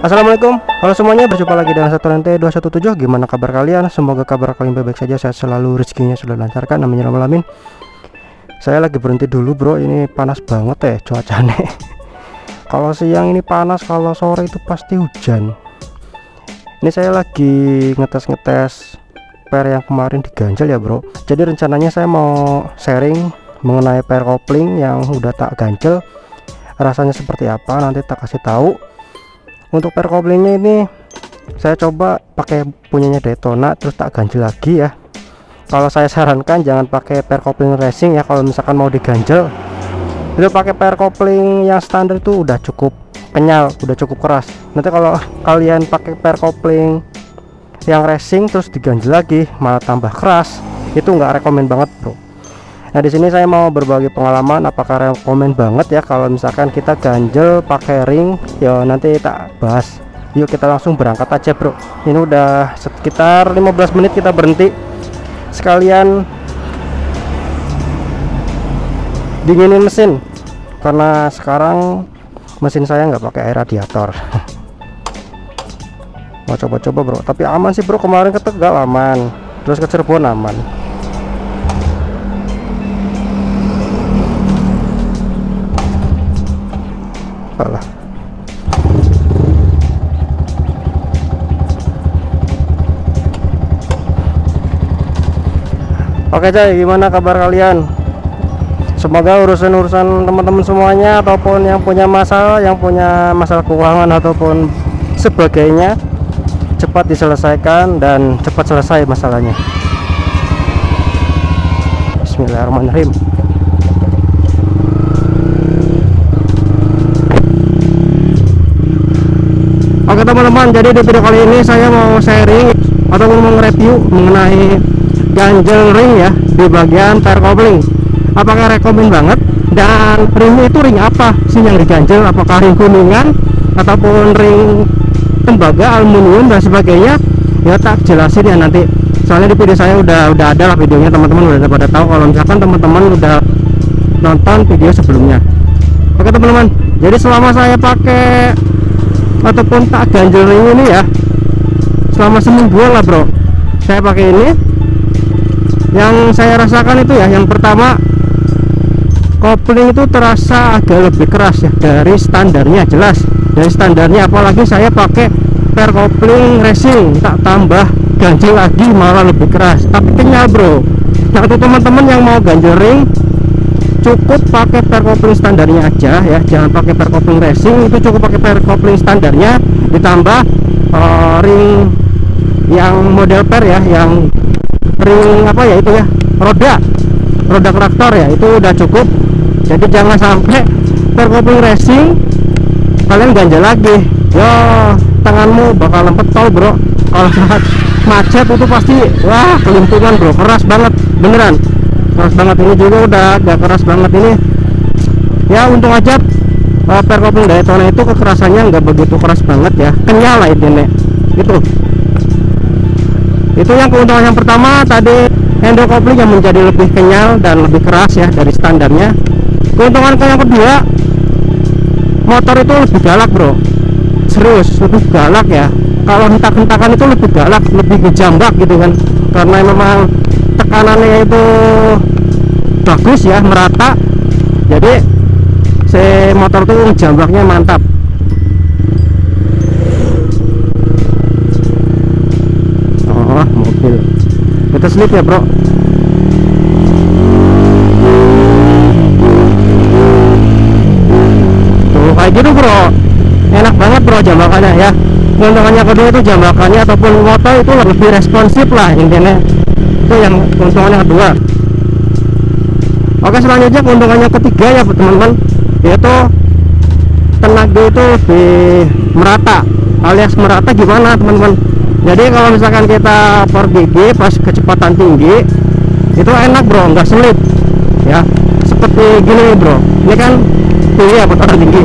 Assalamualaikum, halo semuanya, berjumpa lagi dengan satu NT 217. Gimana kabar kalian? Semoga kabar kalian baik-baik saja, sehat selalu, rezekinya sudah lancarkan, amin ya rabbal alamin. Saya lagi berhenti dulu bro, ini panas banget ya cuacanya. Kalau siang ini panas, kalau sore itu pasti hujan. Ini saya lagi ngetes per yang kemarin diganjel ya bro. Jadi rencananya saya mau sharing mengenai per kopling yang udah tak ganjel, rasanya seperti apa nanti tak kasih tahu. Untuk per koplingnya ini saya coba pakai punyanya Daytona terus tak ganjel lagi ya. Kalau saya sarankan jangan pakai per kopling racing ya, kalau misalkan mau diganjel. Itu pakai per kopling yang standar itu udah cukup kenyal, udah cukup keras. Nanti kalau kalian pakai per kopling yang racing terus diganjel lagi malah tambah keras, itu nggak rekomen banget bro. Nah di sini saya mau berbagi pengalaman, apakah rekomen banget ya kalau misalkan kita ganjel pakai ring. Ya nanti tak bahas. Yuk kita langsung berangkat aja bro. Ini udah sekitar 15 menit kita berhenti, sekalian dinginin mesin karena sekarang mesin saya nggak pakai air radiator. Mau coba-coba bro, tapi aman sih bro. Kemarin ke Tegal aman, terus ke Cirebon aman. Alah. Oke coy, gimana kabar kalian? Semoga urusan teman-teman semuanya ataupun yang punya masalah keuangan ataupun sebagainya cepat diselesaikan dan cepat selesai masalahnya. Bismillahirrahmanirrahim. Oke teman-teman, jadi di video kali ini saya mau sharing ataupun mau nge-review mengenai ganjel ring ya di bagian per kopling. Apakah rekomen banget, dan ringnya itu ring apa sih yang diganjel, apakah ring kuningan ataupun ring tembaga, aluminium dan sebagainya, ya tak jelasin ya nanti. Soalnya di video saya udah ada lah videonya, teman-teman udah pada tahu kalau misalkan teman-teman udah nonton video sebelumnya. Oke teman-teman, jadi selama saya pakai ataupun tak ganjel ring ini ya, selama seminggu lah bro, saya pakai ini. Yang saya rasakan itu ya, yang pertama kopling itu terasa agak lebih keras ya dari standarnya, jelas dari standarnya. Apalagi saya pakai per kopling racing, tak tambah ganjel lagi malah lebih keras tapi kenyal bro. Nah untuk teman-teman yang mau ganjel ring, cukup pakai per kopling standarnya aja ya, jangan pakai per kopling racing. Itu cukup pakai per kopling standarnya ditambah ring yang model per ya, yang ring apa ya itu ya, roda traktor ya, itu udah cukup. Jadi jangan sampai per kopling racing kalian ganjel lagi, ya tanganmu bakal lempetol bro. Kalau saat macet itu pasti wah kelimpungan bro, keras banget beneran, keras banget. Ini juga udah agak keras banget ini ya. Untung aja per kopling Daytona itu kekerasannya nggak begitu keras banget ya, kenyal lah intinya. Itu yang keuntungan yang pertama tadi, handle kopling yang menjadi lebih kenyal dan lebih keras ya dari standarnya. Keuntungan yang kedua, motor itu lebih galak bro, serius lebih galak ya. Kalau hentak-hentakan itu lebih galak, lebih ngejambak gitu kan, karena memang tekanannya itu bagus ya, merata. Jadi si motor tuh ngejambaknya mantap. Oh mobil kita slip ya bro. Tuh kayak gitu bro, enak banget bro jambakannya ya. Keuntungannya kedua itu jambakannya ataupun motor itu lebih responsif lah intinya, itu yang keuntungannya kedua. Oke selanjutnya keuntungannya ketiga ya teman-teman, yaitu tenaga itu lebih merata. Alias merata gimana teman-teman? Jadi kalau misalkan kita per gigi pas kecepatan tinggi itu enak bro, nggak selip ya, seperti gini bro. Ini kan tinggi ya, putaran tinggi.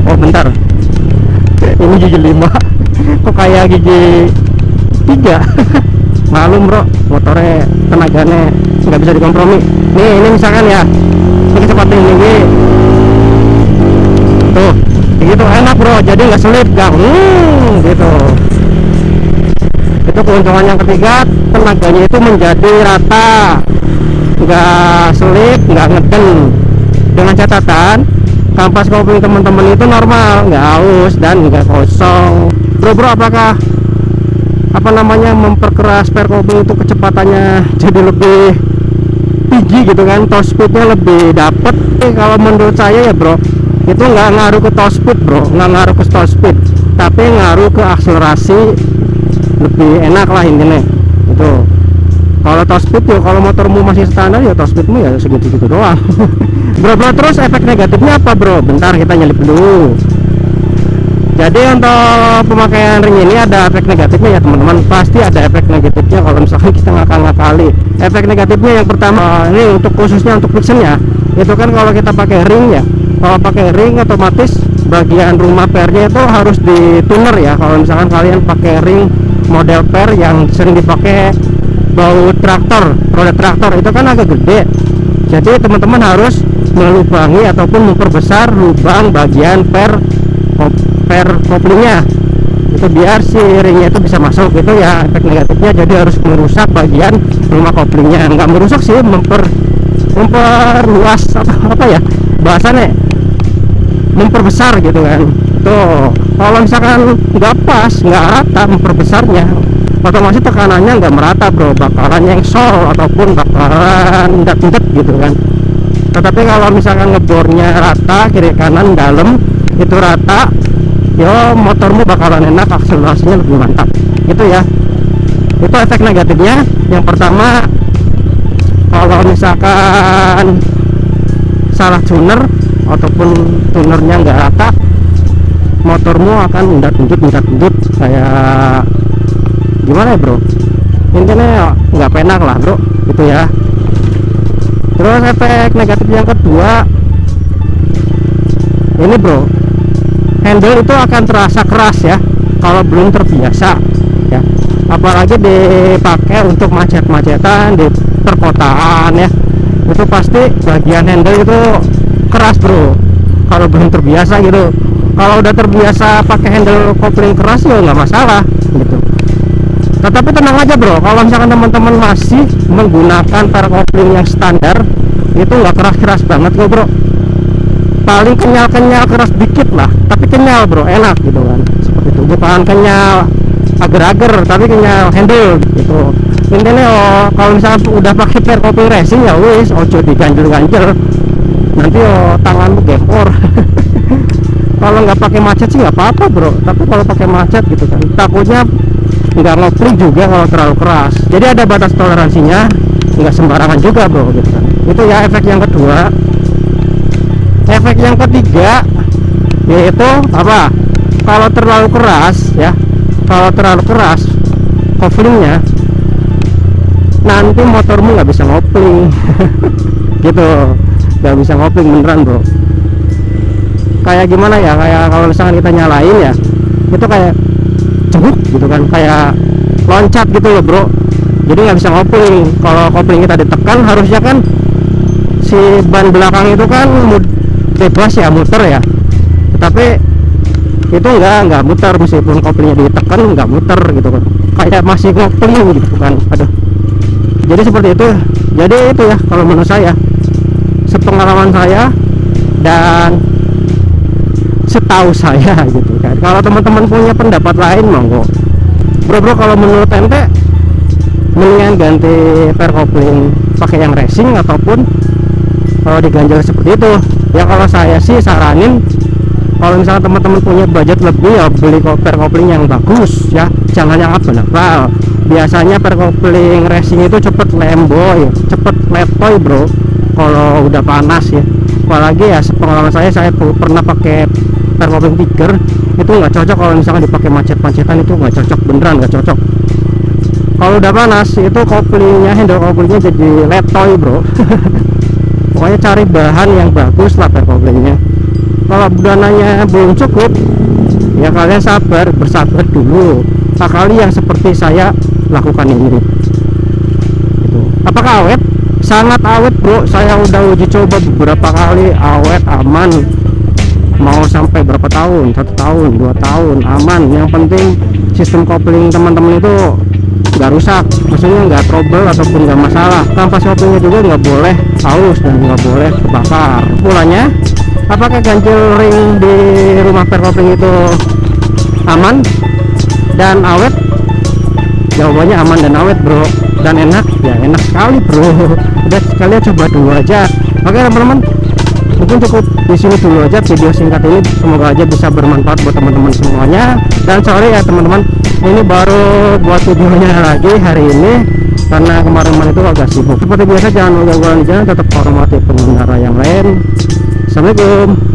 Oh bentar, ini gigi 5 kok kayak gigi 3. Malum bro, motornya tenaganya nggak bisa dikompromi. Ini misalkan ya kecepatan tinggi tuh gitu, enak bro, jadi nggak selip gang gitu. Itu keuntungan yang ketiga, tenaganya itu menjadi rata, nggak selip, nggak ngeden. Dengan catatan kampas kopling teman-teman itu normal, nggak aus dan nggak kosong. Bro, apakah apa namanya memperkeras spare kopling itu kecepatannya jadi lebih tinggi gitu kan, top speednya lebih dapet? Kalau menurut saya ya bro, itu nggak ngaruh ke top speed bro, nggak ngaruh ke top speed, tapi ngaruh ke akselerasi, lebih enak lah intinya itu. Kalau top speed ya, kalau motormu masih standar ya top speedmu ya segitu-gitu doang. Bro, terus efek negatifnya apa bro? Bentar kita nyelip dulu. Jadi untuk pemakaian ring ini ada efek negatifnya ya teman-teman, pasti ada efek negatifnya kalau misalkan kita ngakal-ngakali. Efek negatifnya yang pertama, ini untuk khususnya untuk frictionnya, itu kan kalau kita pakai ring ya, kalau pakai ring otomatis bagian rumah pernya itu harus dituner ya. Kalau misalkan kalian pakai ring model per yang sering dipakai baut traktor, roda traktor, itu kan agak gede, jadi teman-teman harus melubangi ataupun memperbesar lubang bagian per koplingnya itu biar si ringnya itu bisa masuk gitu ya. Efek negatifnya jadi harus merusak bagian rumah koplingnya, nggak merusak sih, memperluas apa ya bahasanya, memperbesar gitu kan. Tuh kalau misalkan nggak pas, nggak rata memperbesarnya, otomatis tekanannya nggak merata bro, bakalan nyengsol ataupun bakalan indat-indat gitu kan. Tetapi kalau misalkan ngebornya rata, kiri kanan dalam itu rata, yo motormu bakalan enak, akselerasinya lebih mantap gitu ya. Itu efek negatifnya. Yang pertama, kalau misalkan salah tuner ataupun tunernya nggak rata, motormu akan undat-undut kayak gimana ya bro, intinya nggak penak lah bro gitu ya. Terus efek negatif yang kedua ini bro, handle itu akan terasa keras ya kalau belum terbiasa ya, apalagi dipakai untuk macet-macetan di perkotaan ya, itu pasti bagian handle itu keras bro kalau belum terbiasa gitu. Kalau udah terbiasa pakai handle kopling keras ya nggak masalah gitu. Tetapi tenang aja bro, kalau misalkan teman-teman masih menggunakan per kopling yang standar, itu nggak keras-keras banget kok bro, paling kenyal-kenyal keras dikit lah, tapi kenyal bro, enak gitu kan, seperti itu. Bukan kenyal agar-agar, tapi kenyal handle gitu. Intinya kalau misalkan udah pakai per kopling racing ya wis, ojo diganjel-ganjel, nanti tanganmu gempor. Kalau nggak pakai macet sih nggak apa-apa bro, tapi kalau pakai macet gitu kan, takutnya nggak ngopling juga kalau terlalu keras. Jadi ada batas toleransinya, nggak sembarangan juga bro gitu kan. Itu ya efek yang kedua. Efek yang ketiga yaitu apa? Kalau terlalu keras ya, kalau terlalu keras koplingnya, nanti motormu nggak bisa ngopling. Gitu, nggak bisa ngopling beneran bro. Kayak gimana ya, kayak kalau misalkan kita nyalain ya, itu kayak cebuk gitu kan, kayak loncat gitu loh bro, jadi nggak bisa ngopling. Kalau kopling kita ditekan, harusnya kan si ban belakang itu kan bebas ya muter ya, tapi itu nggak muter, meskipun koplingnya ditekan nggak muter gitu kan, kayak masih ngopling gitu kan. Aduh, jadi seperti itu. Jadi itu ya kalau menurut saya, sepengalaman saya dan setahu saya gitu kan. Kalau teman-teman punya pendapat lain monggo bro. Kalau menurut ente mendingan ganti per kopling pakai yang racing ataupun diganjel seperti itu ya. Kalau saya sih saranin, kalau misalnya teman-teman punya budget lebih ya beli per kopling yang bagus ya, jangan yang abal-abal. Biasanya per kopling racing itu cepet lemboy, cepet letoy bro kalau udah panas ya. Apalagi ya sepengalaman saya pernah pakai per kopling tiger, itu nggak cocok kalau misalnya dipakai macet-macetan, itu nggak cocok, beneran nggak cocok. Kalau udah panas itu koplingnya, handle koplingnya jadi letoy bro. Pokoknya cari bahan yang bagus lah per koplingnya. Kalau dananya belum cukup ya kalian bersabar dulu, sekali yang seperti saya lakukan ini gitu. Apakah awet? Sangat awet bro, saya udah uji coba beberapa kali, awet, aman, mau sampai berapa tahun, 1 tahun, 2 tahun aman. Yang penting sistem kopling teman-teman itu nggak rusak, maksudnya nggak trouble ataupun nggak masalah. Kampas koplingnya juga nggak boleh haus dan nggak boleh bakar. Mulanya, apakah ganjil ring di rumah per kopling itu aman dan awet? Jawabannya aman dan awet bro, dan enak ya, enak sekali bro. Udah sekalian coba dulu aja. Oke teman-teman, mungkin cukup di sini dulu aja video singkat ini. Semoga aja bisa bermanfaat buat teman-teman semuanya. Dan sorry ya teman-teman, ini baru buat videonya lagi hari ini karena kemarin itu agak sibuk. Seperti biasa, jangan mengganggu jalan, tetap hormati pengendara yang lain. Assalamualaikum.